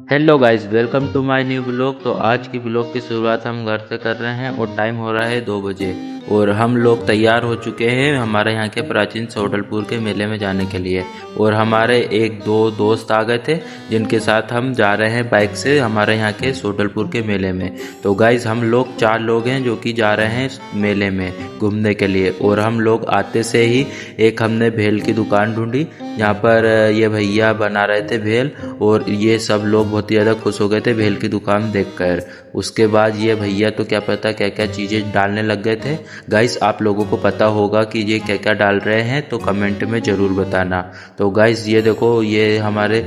Hello guys, welcome to my new blog. तो आज की ब्लॉग की शुरुआत हम घर से कर रहे हैं और टाइम हो रहा है 2 बजे और हम लोग तैयार हो चुके हैं हमारे यहाँ के प्राचीन सोडलपुर के मेले में जाने के लिए। और हमारे एक दो दोस्त आ गए थे जिनके साथ हम जा रहे हैं बाइक से हमारे यहाँ के सोडलपुर के मेले में। तो गाइस हम लोग 4 लोग हैं जो कि जा रहे हैं मेले में घूमने के लिए। और हम लोग आते से ही एक हमने भेल की दुकान ढूंढी जहाँ पर ये भैया बना रहे थे भेल, और ये सब लोग बहुत ही ज़्यादा खुश हो गए थे भेल की दुकान देखकर। उसके बाद ये भैया तो क्या पता क्या क्या चीज़ें डालने लग गए थे। गाइस आप लोगों को पता होगा कि ये क्या क्या डाल रहे हैं तो कमेंट में ज़रूर बताना। तो गाइस ये देखो, ये हमारे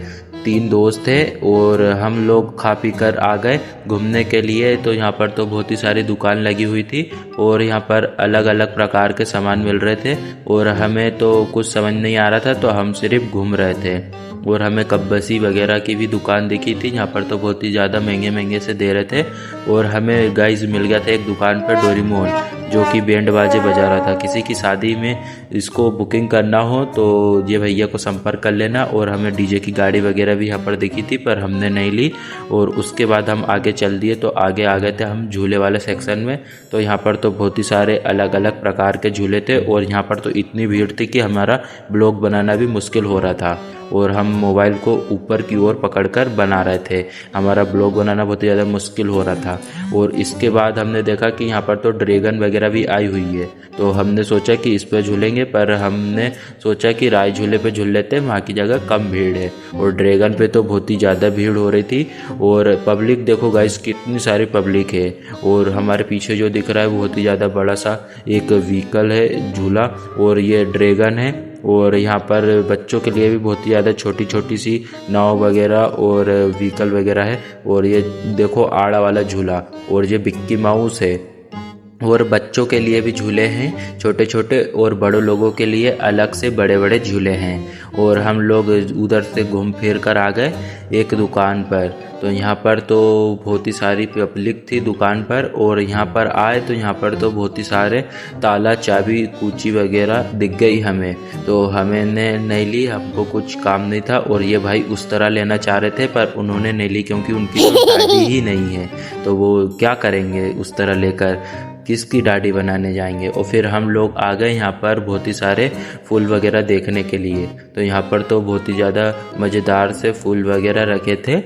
3 दोस्त थे और हम लोग खा पी कर आ गए घूमने के लिए। तो यहाँ पर तो बहुत ही सारी दुकान लगी हुई थी और यहाँ पर अलग अलग प्रकार के सामान मिल रहे थे और हमें तो कुछ समझ नहीं आ रहा था, तो हम सिर्फ घूम रहे थे। और हमें कब्बसी वगैरह की भी दुकान दिखी थी, यहाँ पर तो बहुत ही ज़्यादा महंगे महंगे से दे रहे थे। और हमें गाइस मिल गया था एक दुकान पर डोरेमोन जो कि बैंड बाजे बजा रहा था। किसी की शादी में इसको बुकिंग करना हो तो ये भैया को संपर्क कर लेना। और हमें डीजे की गाड़ी वगैरह भी यहाँ पर दिखी थी पर हमने नहीं ली। और उसके बाद हम आगे चल दिए, तो आगे आ गए थे हम झूले वाले सेक्शन में। तो यहाँ पर तो बहुत ही सारे अलग अलग प्रकार के झूले थे और यहाँ पर तो इतनी भीड़ थी कि हमारा ब्लॉग बनाना भी मुश्किल हो रहा था और हम मोबाइल को ऊपर की ओर पकड़कर बना रहे थे। हमारा ब्लॉग बनाना बहुत ही ज़्यादा मुश्किल हो रहा था। और इसके बाद हमने देखा कि यहाँ पर तो ड्रैगन वगैरह भी आई हुई है, तो हमने सोचा कि इस पर झूलेंगे, पर हमने सोचा कि राय झूले पे झूल लेते हैं, वहाँ की जगह कम भीड़ है। और ड्रैगन पे तो बहुत ही ज़्यादा भीड़ हो रही थी। और पब्लिक देखो गाइस कितनी सारी पब्लिक है। और हमारे पीछे जो दिख रहा है बहुत ही ज़्यादा बड़ा सा एक व्हीकल है झूला, और ये ड्रैगन है। और यहाँ पर बच्चों के लिए भी बहुत ही ज़्यादा छोटी छोटी सी नाव वगैरह और व्हीकल वगैरह है। और ये देखो आड़ा वाला झूला, और ये मिक्की माउस है। और बच्चों के लिए भी झूले हैं छोटे छोटे, और बड़ों लोगों के लिए अलग से बड़े बड़े झूले हैं। और हम लोग उधर से घूम फिर कर आ गए एक दुकान पर। तो यहाँ पर तो बहुत ही सारी पब्लिक थी दुकान पर, और यहाँ पर आए तो यहाँ पर तो बहुत ही सारे ताला चाबी कूची वगैरह दिख गई हमें। तो हमें नहीं ली, हमको कुछ काम नहीं था। और ये भाई उस तरह लेना चाह रहे थे पर उन्होंने नहीं ली क्योंकि उनकी तो दाढ़ी ही नहीं है, तो वो क्या करेंगे उस तरह लेकर, किसकी दाढ़ी बनाने जाएंगे। और फिर हम लोग आ गए यहाँ पर बहुत ही सारे फूल वगैरह देखने के लिए। तो यहाँ पर तो बहुत ही ज़्यादा मज़ेदार से फूल वगैरह रखे थे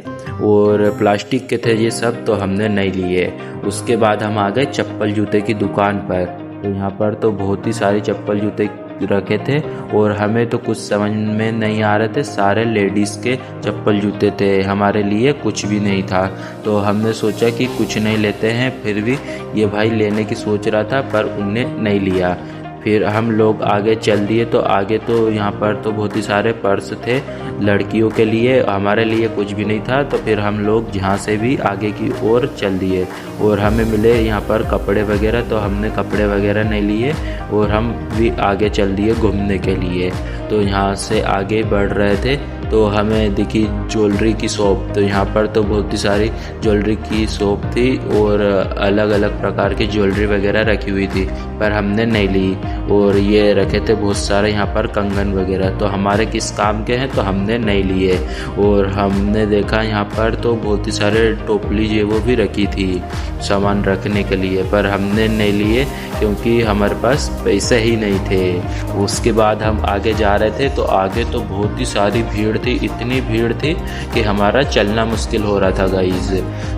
और प्लास्टिक के थे ये सब, तो हमने नहीं लिए। उसके बाद हम आ गए चप्पल जूते की दुकान पर। तो यहाँ पर तो बहुत ही सारी चप्पल जूते रखे थे और हमें तो कुछ समझ में नहीं आ रहे थे। सारे लेडीज़ के चप्पल जूते थे, हमारे लिए कुछ भी नहीं था। तो हमने सोचा कि कुछ नहीं लेते हैं, फिर भी ये भाई लेने की सोच रहा था पर उनने नहीं लिया। फिर हम लोग आगे चल दिए, तो आगे तो यहाँ पर तो बहुत ही सारे पर्स थे लड़कियों के लिए, हमारे लिए कुछ भी नहीं था। तो फिर हम लोग जहाँ से भी आगे की ओर चल दिए और हमें मिले यहाँ पर कपड़े वगैरह, तो हमने कपड़े वगैरह नहीं लिए और हम भी आगे चल दिए घूमने के लिए। तो यहाँ से आगे बढ़ रहे थे तो हमें दिखी ज्वेलरी की शॉप। तो यहाँ पर तो बहुत ही सारी ज्वेलरी की शॉप थी और अलग अलग प्रकार की ज्वेलरी वगैरह रखी हुई थी पर हमने नहीं ली। और ये रखे थे बहुत सारे यहाँ पर कंगन वगैरह, तो हमारे किस काम के हैं तो हमने नहीं लिए। और हमने देखा यहाँ पर तो बहुत ही सारे टोपली जो वो भी रखी थी सामान रखने के लिए, पर हमने नहीं लिए क्योंकि हमारे पास पैसे ही नहीं थे। उसके बाद हम आगे जा रहे थे तो आगे तो बहुत ही सारी भीड़ थी, इतनी भीड़ थी कि हमारा चलना मुश्किल हो रहा था गाइस।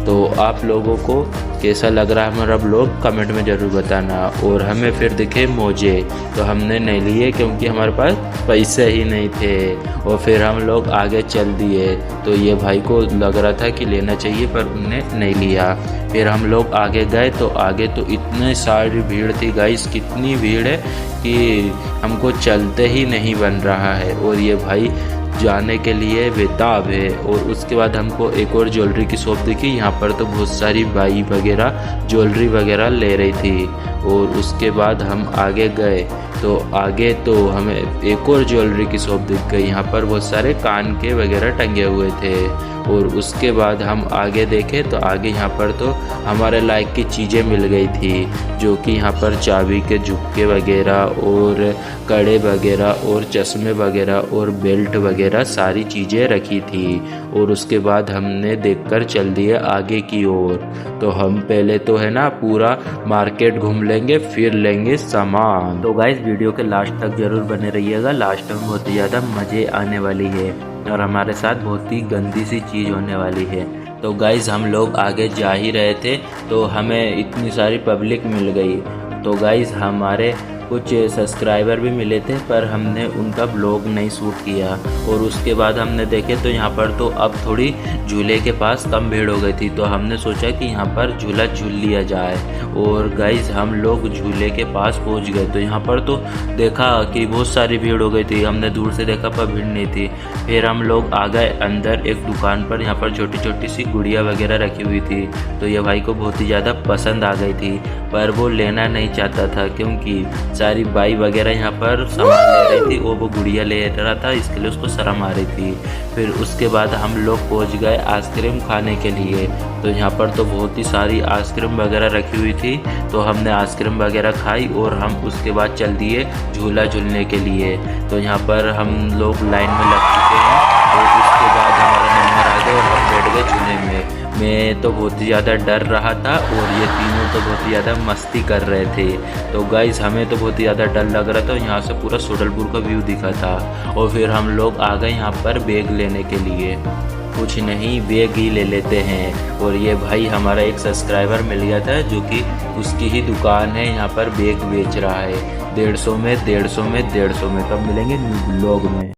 तो आप लोगों को कैसा लग रहा है हमारा ब्लॉग कमेंट में ज़रूर बताना। और हमें फिर दिखे मोजे, तो हमने नहीं लिए क्योंकि हमारे पास पैसे ही नहीं थे। और फिर हम लोग आगे चल दिए, तो ये भाई को लग रहा था कि लेना चाहिए पर उनने नहीं लिया। फिर हम लोग आगे गए तो आगे तो इतने सारी भीड़ थी गाइस, कितनी भीड़ है कि हमको चलते ही नहीं बन रहा है। और ये भाई जाने के लिए बेताब है। और उसके बाद हमको एक और ज्वेलरी की शॉप दिखी, यहाँ पर तो बहुत सारी बाई वगैरह ज्वेलरी वगैरह ले रही थी। और उसके बाद हम आगे गए तो आगे तो हमें एक और ज्वेलरी की शॉप दिख गई, यहाँ पर बहुत सारे कान के वगैरह टंगे हुए थे। और उसके बाद हम आगे देखें तो आगे यहाँ पर तो हमारे लायक की चीज़ें मिल गई थी, जो कि यहाँ पर चाबी के झुक्के वगैरह और कड़े वगैरह और चश्मे वगैरह और बेल्ट वगैरह सारी चीज़ें रखी थी। और उसके बाद हमने देखकर चल दिए आगे की ओर। तो हम पहले तो है ना पूरा मार्केट घूम लेंगे, फिर लेंगे सामान। तो गाइस वीडियो के लास्ट तक जरूर बने रहिएगा, लास्ट में बहुत ही ज़्यादा मज़े आने वाली है और हमारे साथ बहुत ही गंदी सी चीज़ होने वाली है। तो गाइस हम लोग आगे जा ही रहे थे तो हमें इतनी सारी पब्लिक मिल गई। तो गाइस हमारे कुछ सब्सक्राइबर भी मिले थे, पर हमने उनका ब्लॉग नहीं शूट किया। और उसके बाद हमने देखे तो यहाँ पर तो अब थोड़ी झूले के पास कम भीड़ हो गई थी, तो हमने सोचा कि यहाँ पर झूला झूल लिया जाए। और गाइस हम लोग झूले के पास पहुँच गए तो यहाँ पर तो देखा कि बहुत सारी भीड़ हो गई थी। हमने दूर से देखा पर भीड़ नहीं थी। फिर हम लोग आ गए अंदर एक दुकान पर, यहाँ पर छोटी छोटी सी गुड़िया वगैरह रखी हुई थी। तो ये भाई को बहुत ही ज़्यादा पसंद आ गई थी, पर वो लेना नहीं चाहता था क्योंकि सारी बाई वगैरह यहाँ पर सामान ले रही थी और वो गुड़िया ले रहा था, इसके लिए उसको शर्म आ रही थी। फिर उसके बाद हम लोग पहुँच गए आइसक्रीम खाने के लिए। तो यहाँ पर तो बहुत ही सारी आइसक्रीम वगैरह रखी हुई थी, तो हमने आइसक्रीम वगैरह खाई और हम उसके बाद चल दिए झूला झूलने के लिए। तो यहाँ पर हम लोग लाइन में लग चुके हैं और उसके बाद हमारा नंबर आ गया और हम बैठ गए झूले में। मैं तो बहुत ही ज़्यादा डर रहा था और ये तीनों तो बहुत ही ज़्यादा मस्ती कर रहे थे। तो गाइस हमें तो बहुत ही ज़्यादा डर लग रहा था, यहाँ से पूरा सोडलपुर का व्यू दिखा था। और फिर हम लोग आ गए यहाँ पर बैग लेने के लिए। कुछ नहीं, बैग ही ले लेते हैं। और ये भाई हमारा एक सब्सक्राइबर मिल गया था जो कि उसकी ही दुकान है, यहाँ पर बैग बेच रहा है 150 में 150 में 150 में। कब मिलेंगे न्यू ब्लॉग में।